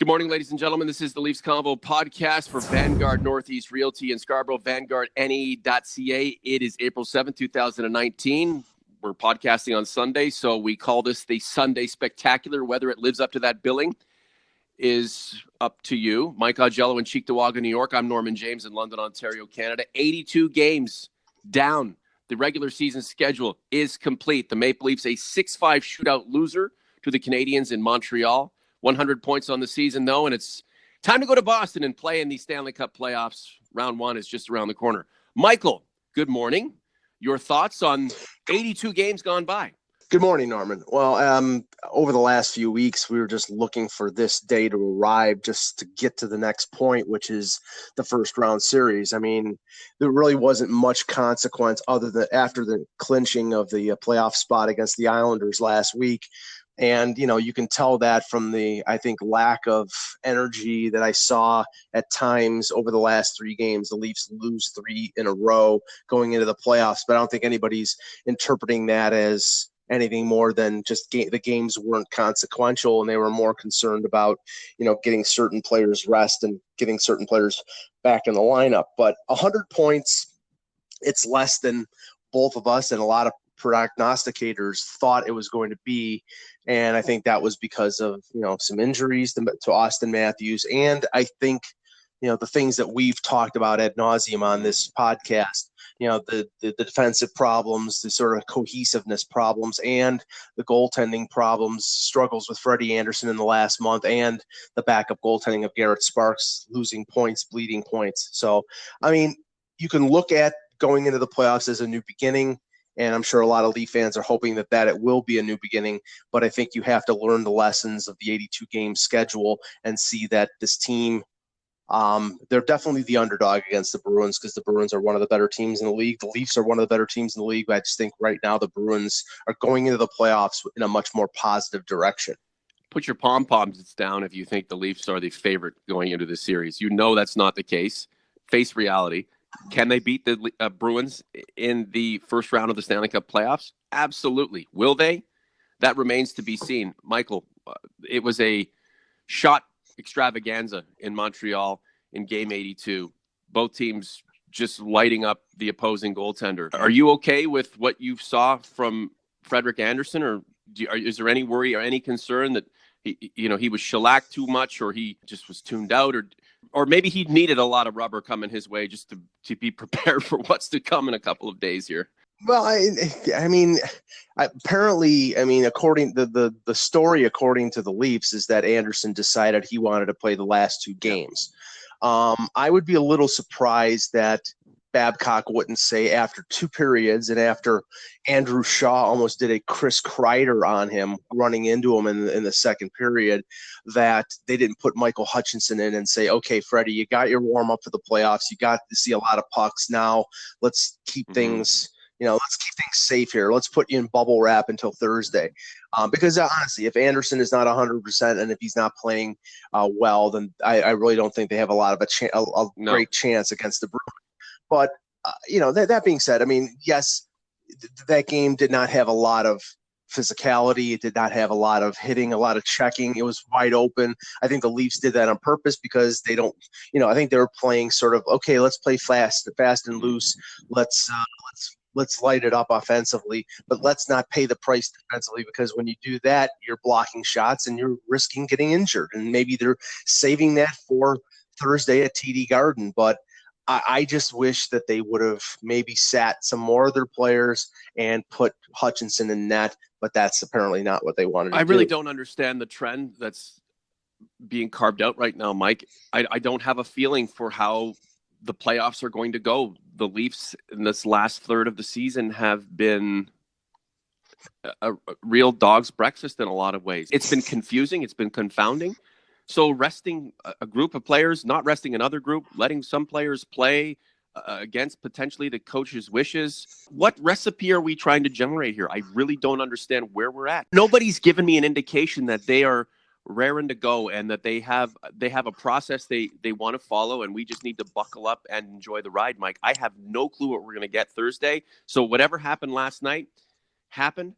Good morning, ladies and gentlemen. This is the Leafs Convo podcast for Vanguard Northeast Realty in Scarborough, VanguardNE.ca. It is April 7th, 2019. We're podcasting on Sunday, so we call this the Sunday Spectacular. Whether it lives up to that billing is up to you. Mike Augello in Cheektowaga, New York. I'm Norman James in London, Ontario, Canada. 82 games down. The regular season schedule is complete. The Maple Leafs, a 6-5 shootout loser to the Canadiens in Montreal. 100 points on the season, though, and it's time to go to Boston and play in the Stanley Cup playoffs. Round one is just around the corner. Michael, good morning. Your thoughts on 82 games gone by? Good morning, Norman. Well, over the last few weeks, we were just looking for this day to arrive just to get to the next point, which is the first round series. I mean, there really wasn't much consequence other than after the clinching of the playoff spot against the Islanders last week. And, you know, you can tell that from the, I think, lack of energy that I saw at times over the last three games. The Leafs lose three in a row going into the playoffs, but I don't think anybody's interpreting that as anything more than just the games weren't consequential, and they were more concerned about, you know, getting certain players rest and getting certain players back in the lineup. But 100 points, it's less than both of us and a lot of prognosticators thought it was going to be. And I think that was because of, you know, some injuries to Austin Matthews. And I think, you know, the things that we've talked about ad nauseum on this podcast, you know, the defensive problems, the sort of cohesiveness problems, and the goaltending problems, struggles with Frederik Andersen in the last month, and the backup goaltending of Garrett Sparks losing points, bleeding points. So, I mean, you can look at going into the playoffs as a new beginning. And I'm sure a lot of Leaf fans are hoping that it will be a new beginning. But I think you have to learn the lessons of the 82-game schedule and see that this team, they're definitely the underdog against the Bruins because the Bruins are one of the better teams in the league. The Leafs are one of the better teams in the league. But I just think right now the Bruins are going into the playoffs in a much more positive direction. Put your pom-poms down if you think the Leafs are the favorite going into this series. You know that's not the case. Face reality. Can they beat the Bruins in the first round of the Stanley Cup playoffs? Absolutely. Will they? That remains to be seen. Michael, it was a shot extravaganza in Montreal in Game 82. Both teams just lighting up the opposing goaltender. Are you okay with what you saw from Frederik Andersen, or is there any worry or any concern that he was shellacked too much, or he just was tuned out, or maybe he needed a lot of rubber coming his way just to be prepared for what's to come in a couple of days here? Well, I mean, apparently, according to the story, according to the Leafs, is that Andersen decided he wanted to play the last two games. I would be a little surprised that Babcock wouldn't say after two periods and after Andrew Shaw almost did a Chris Kreider on him, running into him in the second period, that they didn't put Michael Hutchinson in and say, okay, Freddie, you got your warm up for the playoffs. You got to see a lot of pucks. Now let's keep things, let's keep things safe here. Let's put you in bubble wrap until Thursday. Because honestly, if Andersen is not 100% and if he's not playing well, then I really don't think they have a lot of a great chance against the Bruins. But, that being said, I mean, yes, that game did not have a lot of physicality. It did not have a lot of hitting, a lot of checking. It was wide open. I think the Leafs did that on purpose because they don't, I think they were playing sort of, okay, let's play fast and loose. Let's light it up offensively, but let's not pay the price defensively, because when you do that, you're blocking shots and you're risking getting injured. And maybe they're saving that for Thursday at TD Garden. But I just wish that they would have maybe sat some more of their players and put Hutchinson in net, but that's apparently not what they wanted to do. I really don't understand the trend that's being carved out right now, Mike. I don't have a feeling for how the playoffs are going to go. The Leafs in this last third of the season have been a real dog's breakfast in a lot of ways. It's been confusing. It's been confounding. So resting a group of players, not resting another group, letting some players play against potentially the coach's wishes. What recipe are we trying to generate here? I really don't understand where we're at. Nobody's given me an indication that they are raring to go and that they have a process they want to follow, and we just need to buckle up and enjoy the ride, Mike. I have no clue what we're going to get Thursday. So whatever happened last night happened,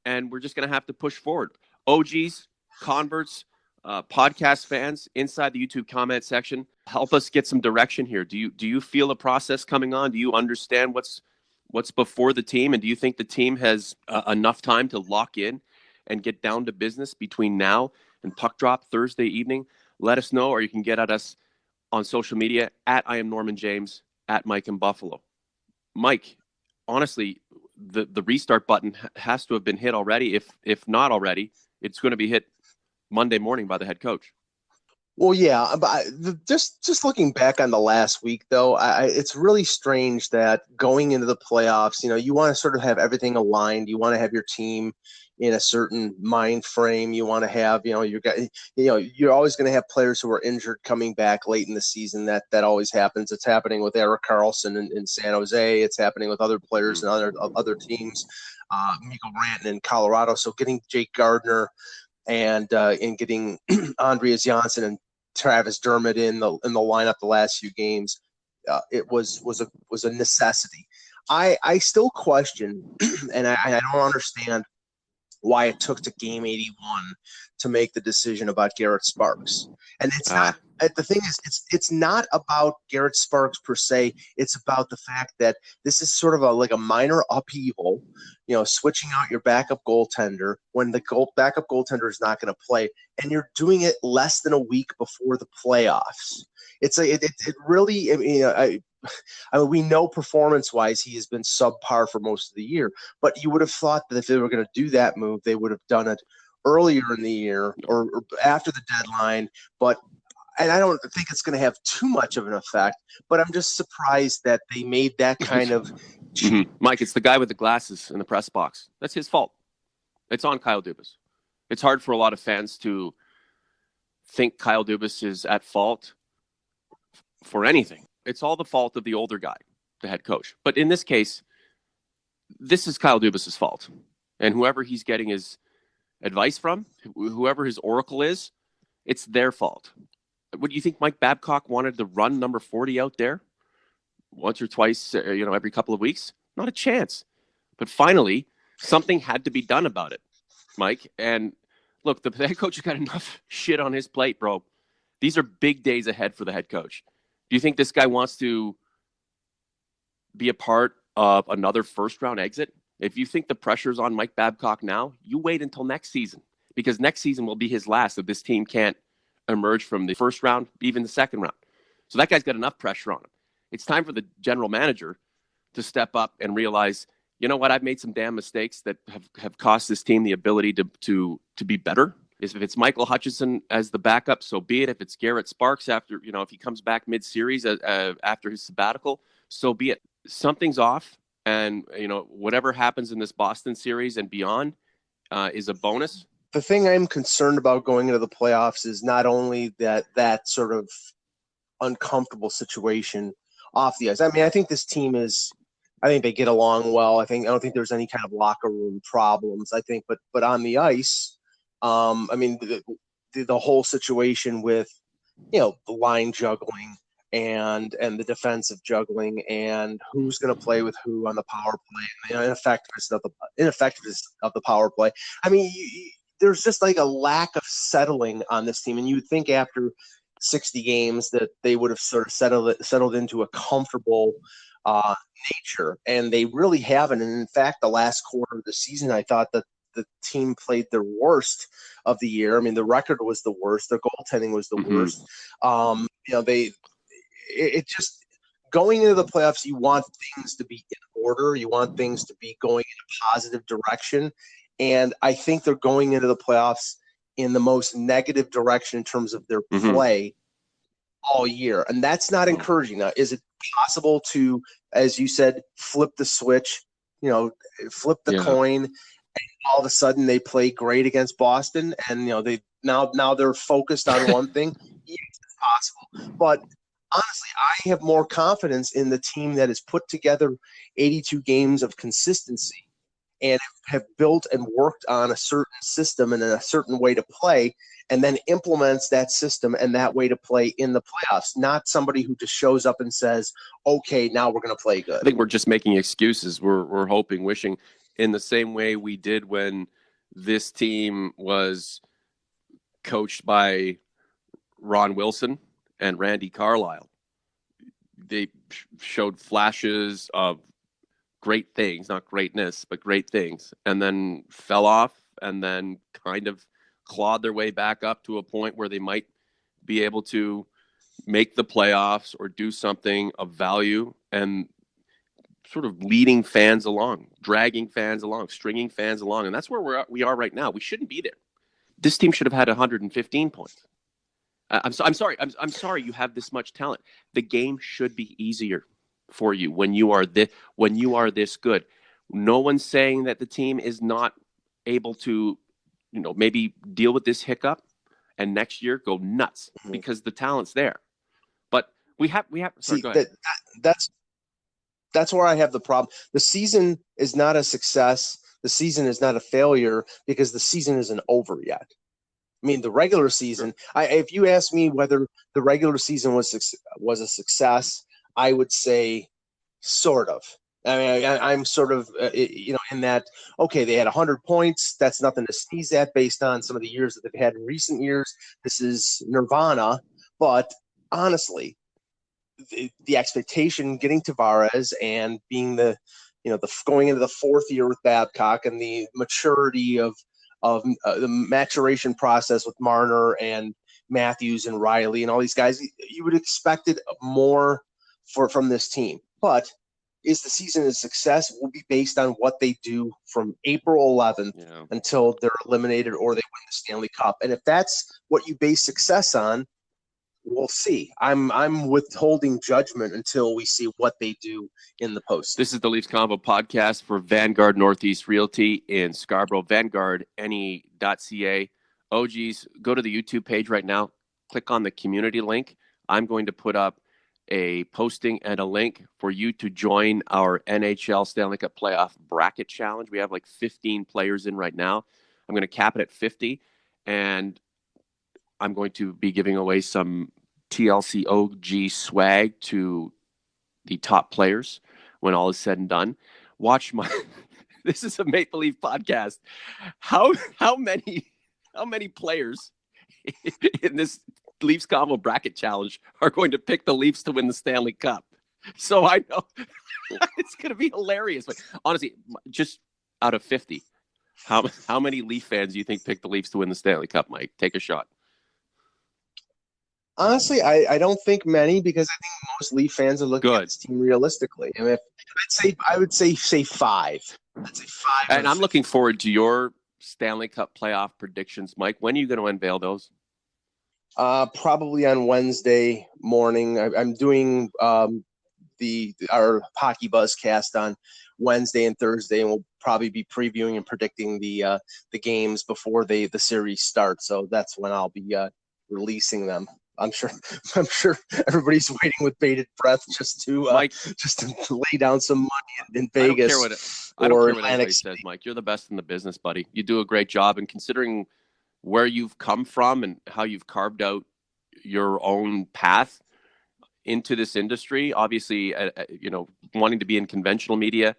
and we're just going to have to push forward. OGs, converts, Podcast fans inside the YouTube comment section, help us get some direction here. Do you feel a process coming on? Do you understand what's before the team, and do you think the team has enough time to lock in and get down to business between now and puck drop Thursday evening? Let us know, or you can get at us on social media at I am Norman James, at Mike in Buffalo. Mike, honestly, the restart button has to have been hit already. If not already, it's going to be hit Monday morning by the head coach. Well, yeah, but just looking back on the last week, though, it's really strange that going into the playoffs, you want to sort of have everything aligned. You want to have your team in a certain mind frame. You want to have, you're always going to have players who are injured coming back late in the season. That always happens. It's happening with Erik Karlsson in San Jose. It's happening with other players and other teams. Mikko Rantanen in Colorado. So getting Jake Gardiner and getting Andreas Janssen and Travis Dermott in the lineup the last few games, it was a necessity. I still question, and I don't understand why it took to game 81 to make the decision about Garrett Sparks. And it's not. The thing is, it's not about Garrett Sparks per se. It's about the fact that this is sort of like a minor upheaval, switching out your backup goaltender when the backup goaltender is not going to play, and you're doing it less than a week before the playoffs. It really, we know performance-wise he has been subpar for most of the year, but you would have thought that if they were going to do that move, they would have done it earlier in the year or after the deadline. And I don't think it's going to have too much of an effect, but I'm just surprised that they made that kind of Mike, it's the guy with the glasses in the press box. That's his fault. It's on Kyle Dubas. It's hard for a lot of fans to think Kyle Dubas is at fault for anything. It's all the fault of the older guy, the head coach. But in this case, this is Kyle Dubas' fault. And whoever he's getting his advice from, whoever his oracle is, it's their fault. What do you think Mike Babcock wanted to run number 40 out there once or twice, every couple of weeks? Not a chance. But finally, something had to be done about it, Mike. And look, the head coach has got enough shit on his plate, bro. These are big days ahead for the head coach. Do you think this guy wants to be a part of another first-round exit? If you think the pressure's on Mike Babcock now, you wait until next season, because next season will be his last if this team can't emerge from the first round, even the second round. So that guy's got enough pressure on him. It's time for the general manager to step up and realize, you know what, I've made some damn mistakes that have cost this team the ability to be better. If it's Michael Hutchinson as the backup, so be it. If it's Garrett Sparks after, if he comes back mid-series after his sabbatical, so be it. Something's off, and whatever happens in this Boston series and beyond is a bonus. The thing I'm concerned about going into the playoffs is not only that sort of uncomfortable situation off the ice. I mean, I think this team I think they get along well. I don't think there's any kind of locker room problems. I think, but on the ice, the whole situation with, the line juggling and the defensive juggling and who's going to play with who on the power play and the ineffectiveness of the power play. I mean, there's just like a lack of settling on this team. And you would think after 60 games that they would have sort of settled into a comfortable nature. And they really haven't. And in fact, the last quarter of the season, I thought that the team played their worst of the year. I mean, the record was the worst. Their goaltending was the worst. Going into the playoffs, you want things to be in order. You want things to be going in a positive direction. And I think they're going into the playoffs in the most negative direction in terms of their play all year. And that's not encouraging. Now, is it possible to, as you said, flip the switch, flip the coin, and all of a sudden they play great against Boston and, they now they're focused on one thing? Yes, it's possible. But honestly, I have more confidence in the team that has put together 82 games of consistency and have built and worked on a certain system and a certain way to play, and then implements that system and that way to play in the playoffs, not somebody who just shows up and says, okay, now we're going to play good. I think we're just making excuses. We're hoping, wishing, in the same way we did when this team was coached by Ron Wilson and Randy Carlisle. They showed flashes of great things, not greatness, but great things, and then fell off and then kind of clawed their way back up to a point where they might be able to make the playoffs or do something of value, and sort of leading fans along, dragging fans along, stringing fans along. And that's where we are right now. We shouldn't be there. This team should have had 115 points. I'm sorry. I'm sorry you have this much talent. The game should be easier for you when you are this good. No one's saying that the team is not able to, maybe deal with this hiccup and next year go nuts because the talent's there. But we have. Sorry, go ahead. That's where I have the problem. The season is not a success. The season is not a failure because the season isn't over yet. I mean, the regular season, if you ask me whether the regular season was a success, I would say sort of. I mean, I'm sort of, in that, okay, they had 100 points. That's nothing to sneeze at based on some of the years that they've had in recent years. This is nirvana. But honestly, the expectation getting Tavares and being the going into the fourth year with Babcock and the maturity of the maturation process with Marner and Matthews and Riley and all these guys, you would expect it more from this team. But is the season a success? Will be based on what they do from April 11th until they're eliminated or they win the Stanley Cup. And if that's what you base success on, we'll see. I'm withholding judgment until we see what they do in the post. This is the Leafs Convo podcast for Vanguard Northeast Realty in Scarborough, vanguardne.ca. OGs, go to the YouTube page right now. Click on the community link. I'm going to put up a posting and a link for you to join our NHL Stanley Cup Playoff Bracket Challenge. We have like 15 players in right now. I'm going to cap it at 50, and I'm going to be giving away some TLC OG swag to the top players when all is said and done. Watch my this is a Maple Leaf podcast. How many players in this Leafs Convo Bracket Challenge are going to pick the Leafs to win the Stanley Cup? So I know it's going to be hilarious. But honestly, just out of 50, how many Leaf fans do you think picked the Leafs to win the Stanley Cup, Mike? Take a shot. Honestly, I don't think many, because I think most Leaf fans are looking at this team realistically. I mean, I would say 5. I'd say 5. And I'm looking forward to your Stanley Cup playoff predictions, Mike. When are you going to unveil those? Probably on Wednesday morning. I'm doing our Hockey Buzzcast on Wednesday and Thursday, and we'll probably be previewing and predicting the games before the series starts. So that's when I'll be releasing them. I'm sure everybody's waiting with bated breath just to lay down some money in Vegas. I don't care what anybody says, Mike. You're the best in the business, buddy. You do a great job, and considering where you've come from and how you've carved out your own path into this industry, obviously, wanting to be in conventional media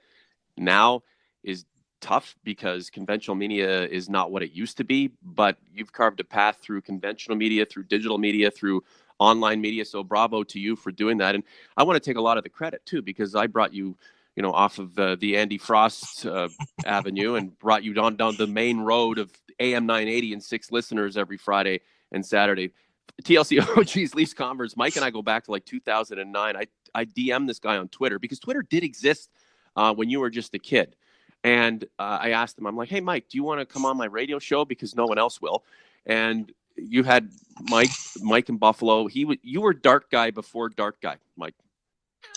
now is tough because conventional media is not what it used to be, but you've carved a path through conventional media, through digital media, through online media. So bravo to you for doing that. And I want to take a lot of the credit too, because I brought you, off of the Andy Frost avenue and brought you down the main road of AM 980 and 6 listeners every Friday and Saturday. TLC OG's Leafs Converse. Mike and I go back to like 2009. I DM this guy on Twitter because Twitter did exist when you were just a kid. And I asked him, I'm like, hey, Mike, do you want to come on my radio show? Because no one else will. And you had Mike in Buffalo. You were dark guy before dark guy, Mike.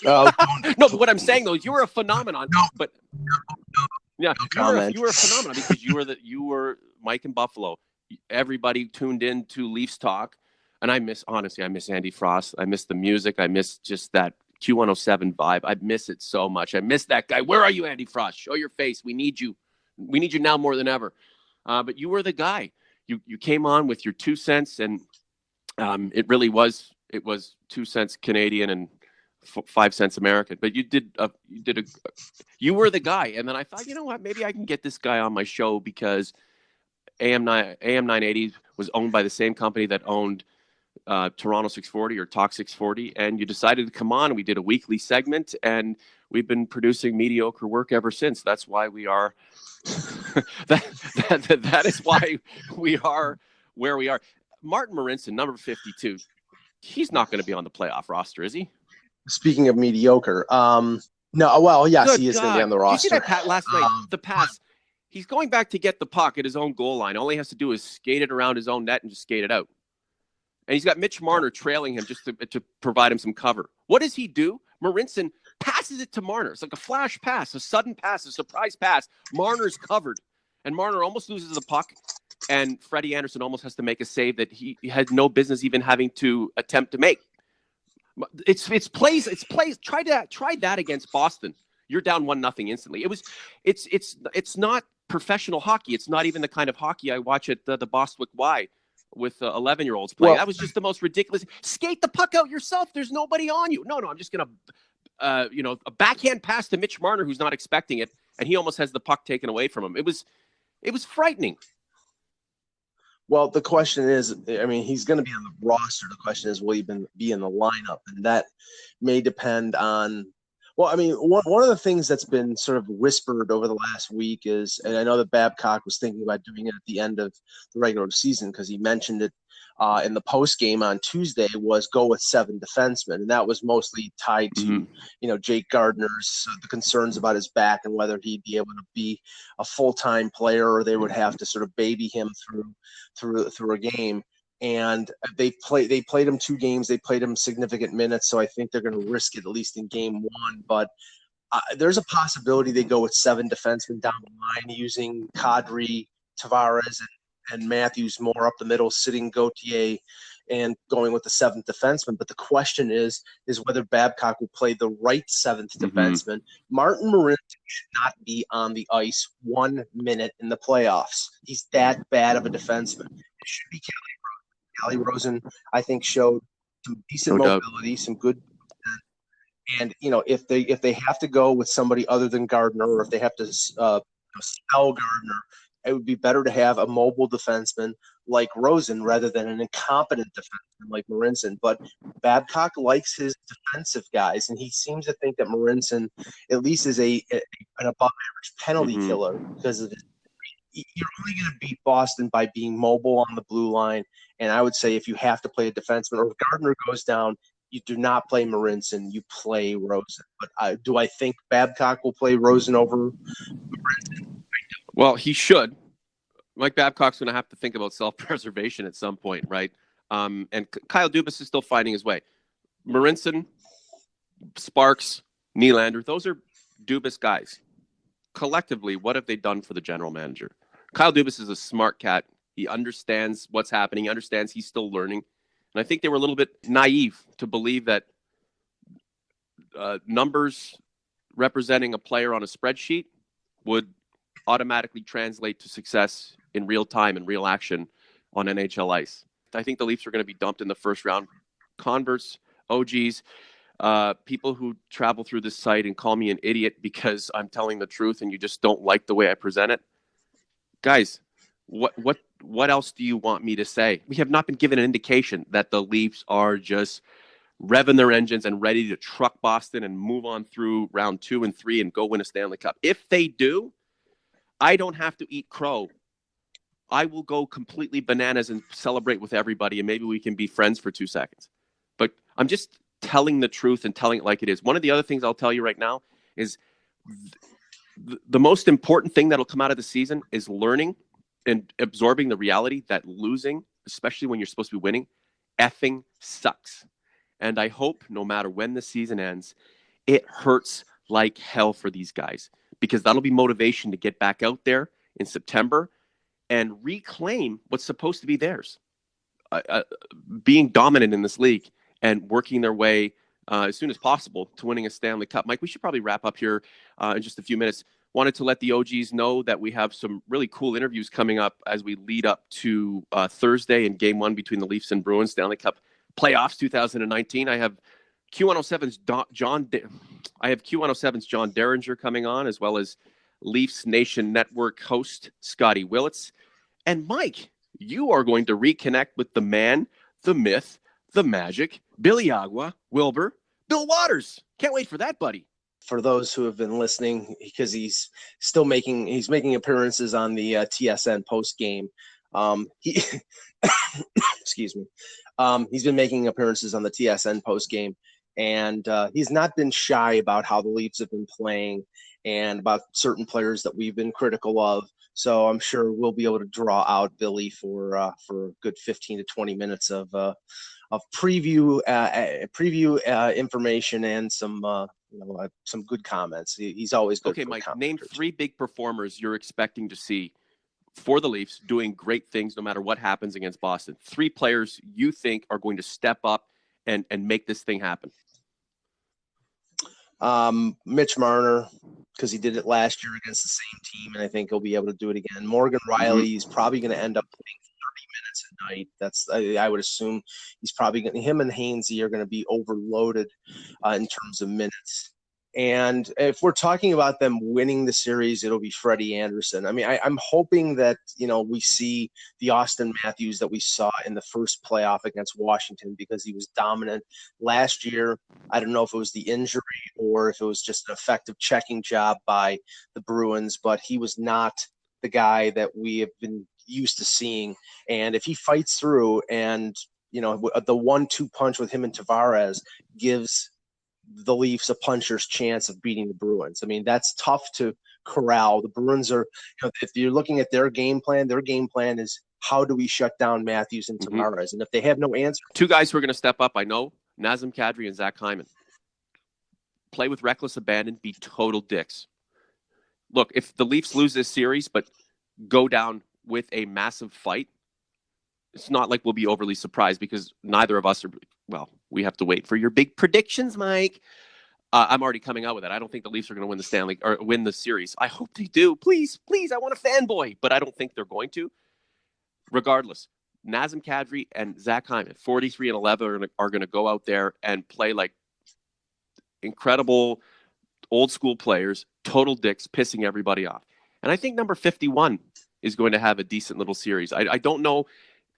No, but what I'm saying, though, is you were a phenomenon. No, you were a phenomenon because you were Mike in Buffalo. Everybody tuned in to Leafs Talk. And I miss Andy Frost. I miss the music. I miss just that Q107 vibe. I miss it so much. I miss that guy. Where are you, Andy Frost? Show your face. We need you. We need you now more than ever. But you were the guy. You came on with your 2 cents, and it was 2 cents Canadian and 5 cents American. But you were the guy. And then I thought, you know what? Maybe I can get this guy on my show because AM 980 was owned by the same company that owned Toronto 640 or Talk 640, and you decided to come on. We did a weekly segment, and we've been producing mediocre work ever since. That's why we are. that is why we are where we are. Martin Marincin, number 52. He's not going to be on the playoff roster, is he? Speaking of mediocre, no. Well, yes, Good he is going to be on the God. roster. Did you see that last night? The pass. He's going back to get the puck at his own goal line. All he has to do is skate it around his own net and just skate it out. And he's got Mitch Marner trailing him just to provide him some cover. What does he do? Marincin passes it to Marner. It's like a flash pass, a sudden pass, a surprise pass. Marner's covered. And Marner almost loses the puck. And Freddie Andersen almost has to make a save that he had no business even having to attempt to make. It's plays. Try that against Boston. You're down 1-0 instantly. It's not professional hockey. It's not even the kind of hockey I watch at the Bostwick Y with 11-year-olds playing. That was just the most ridiculous. Skate the puck out yourself. There's nobody on you. No, I'm just gonna, a backhand pass to Mitch Marner who's not expecting it, and he almost has the puck taken away from him. It was frightening. Well, the question is, I mean, he's going to be on the roster. The question is, will he be in the lineup? And that may depend on. Well, I mean, one of the things that's been sort of whispered over the last week is, and I know that Babcock was thinking about doing it at the end of the regular season because he mentioned it in the post game on Tuesday, was go with 7 defensemen, and that was mostly tied to Jake Gardiner's the concerns about his back and whether he'd be able to be a full-time player or they would have to sort of baby him through a game. And they played him 2 games. They played him significant minutes, so I think they're going to risk it at least in game 1. But there's a possibility they go with 7 defensemen down the line, using Kadri, Tavares, and Matthews more up the middle, sitting Gauthier, and going with the 7th defenseman. But the question is whether Babcock will play the right 7th defenseman. Martin Marincin should not be on the ice 1 minute in the playoffs. He's that bad of a defenseman. It should be Kelly Rosen, I think, showed some decent mobility, some good. And if they have to go with somebody other than Gardiner, or if they have to spell Gardiner, it would be better to have a mobile defenseman like Rosen rather than an incompetent defenseman like Marincin. But Babcock likes his defensive guys, and he seems to think that Marincin at least is an above-average penalty killer because of his. You're only going to beat Boston by being mobile on the blue line. And I would say if you have to play a defenseman, or if Gardiner goes down, you do not play Marincin, you play Rosen. But do I think Babcock will play Rosen over Marincin? Well, he should. Mike Babcock's going to have to think about self-preservation at some point, right? And Kyle Dubas is still finding his way. Marincin, Sparks, Nylander, those are Dubas guys. Collectively, what have they done for the general manager? Kyle Dubas is a smart cat. He understands what's happening. He understands he's still learning. And I think they were a little bit naive to believe that numbers representing a player on a spreadsheet would automatically translate to success in real time and real action on NHL ice. I think the Leafs are going to be dumped in the first round. Converts, OGs, people who travel through this site and call me an idiot because I'm telling the truth and you just don't like the way I present it. Guys, what else do you want me to say? We have not been given an indication that the Leafs are just revving their engines and ready to truck Boston and move on through round 2 and 3 and go win a Stanley Cup. If they do, I don't have to eat crow. I will go completely bananas and celebrate with everybody, and maybe we can be friends for 2 seconds. But I'm just telling the truth and telling it like it is. One of the other things I'll tell you right now is the most important thing that'll come out of the season is learning and absorbing the reality that losing, especially when you're supposed to be winning, effing sucks. And I hope no matter when the season ends, it hurts like hell for these guys, because that'll be motivation to get back out there in September and reclaim what's supposed to be theirs. Being dominant in this league and working their way as soon as possible to winning a Stanley Cup. Mike, we should probably wrap up here in just a few minutes. Wanted to let the OGs know that we have some really cool interviews coming up as we lead up to Thursday in Game 1 between the Leafs and Bruins, Stanley Cup Playoffs 2019. I have Q107's John Derringer coming on, as well as Leafs Nation Network host Scotty Willits. And Mike, you are going to reconnect with the man, the myth, the magic, Billy Agua, Wilbur, Bill Waters. Can't wait for that, buddy. For those who have been listening, because he's making appearances on the TSN post game. He excuse me. He's been making appearances on the TSN post game, and he's not been shy about how the Leafs have been playing and about certain players that we've been critical of. So I'm sure we'll be able to draw out Billy for a good 15 to 20 minutes of preview information and some good comments. He's always good. Okay, Mike, name 3 big performers you're expecting to see for the Leafs doing great things no matter what happens against Boston. 3 players you think are going to step up and make this thing happen. Mitch Marner, because he did it last year against the same team, and I think he'll be able to do it again. Morgan Riley is probably going to end up playing 30 minutes a night. I would assume he's probably going. Him and Hainsey are going to be overloaded in terms of minutes. And if we're talking about them winning the series, it'll be Freddie Andersen. I mean, I'm hoping that, we see the Austin Matthews that we saw in the first playoff against Washington, because he was dominant last year. I don't know if it was the injury or if it was just an effective checking job by the Bruins, but he was not the guy that we have been used to seeing. And if he fights through and, the 1-2 punch with him and Tavares gives the Leafs a puncher's chance of beating the Bruins. I mean, that's tough to corral. The Bruins are, if you're looking at their game plan is how do we shut down Matthews and Tavares? And if they have no answer. 2 guys who are going to step up, I know, Nazem Kadri and Zach Hyman. Play with reckless abandon, be total dicks. Look, if the Leafs lose this series but go down with a massive fight, it's not like we'll be overly surprised, because neither of us are, we have to wait for your big predictions, Mike. I'm already coming out with it. I don't think the Leafs are going to win the Stanley or win the series. I hope they do. Please, I want a fanboy, but I don't think they're going to. Regardless, Nazem Kadri and Zach Hyman, 43 and 11, are going to go out there and play like incredible old school players, total dicks, pissing everybody off. And I think number 51 is going to have a decent little series. I don't know.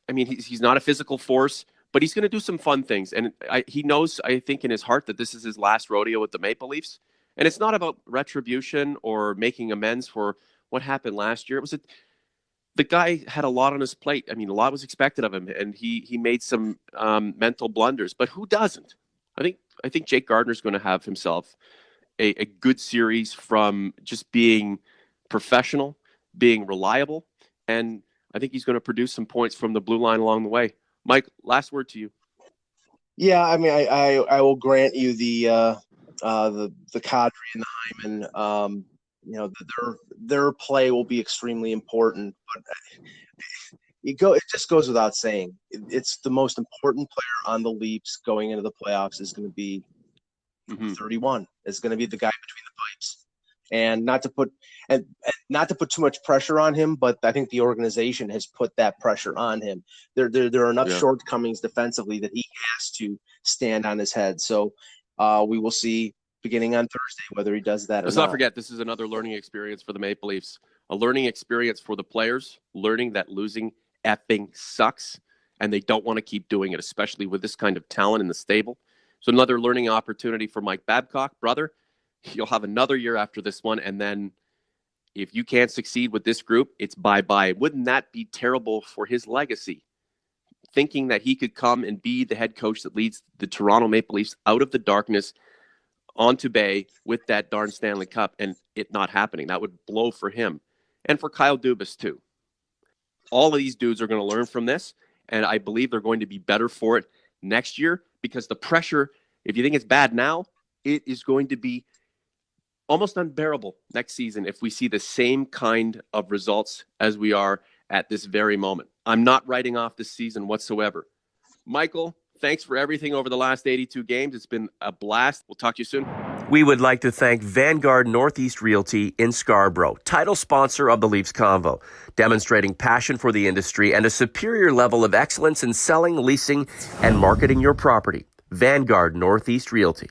I mean, he's not a physical force, but he's going to do some fun things. And he knows, I think, in his heart that this is his last rodeo with the Maple Leafs. And it's not about retribution or making amends for what happened last year. It was the guy had a lot on his plate. I mean, a lot was expected of him, and he made some mental blunders. But who doesn't? I think Jake Gardiner is going to have himself a good series from just being professional, being reliable, and I think he's going to produce some points from the blue line along the way. Mike, last word to you. Yeah, I mean, I will grant you the Kadri and the Hyman. Their play will be extremely important. But it just goes without saying. It's the most important player on the Leafs going into the playoffs is going to be 31. It's going to be the guy between the pipes. And not to put too much pressure on him, but I think the organization has put that pressure on him. There are enough shortcomings defensively that he has to stand on his head. So we will see beginning on Thursday whether he does that or not. Let's not forget, this is another learning experience for the Maple Leafs. A learning experience for the players, learning that losing effing sucks, and they don't want to keep doing it, especially with this kind of talent in the stable. So another learning opportunity for Mike Babcock. Brother, you'll have another year after this one, and then if you can't succeed with this group, it's bye-bye. Wouldn't that be terrible for his legacy? Thinking that he could come and be the head coach that leads the Toronto Maple Leafs out of the darkness onto Bay with that darn Stanley Cup, and it not happening. That would blow for him. And for Kyle Dubas, too. All of these dudes are going to learn from this, and I believe they're going to be better for it next year, because the pressure, if you think it's bad now, it is going to be almost unbearable next season if we see the same kind of results as we are at this very moment. I'm not writing off this season whatsoever. Michael, thanks for everything over the last 82 games. It's been a blast. We'll talk to you soon. We would like to thank Vanguard Northeast Realty in Scarborough, title sponsor of the Leafs Convo, demonstrating passion for the industry and a superior level of excellence in selling, leasing, and marketing your property. Vanguard Northeast Realty.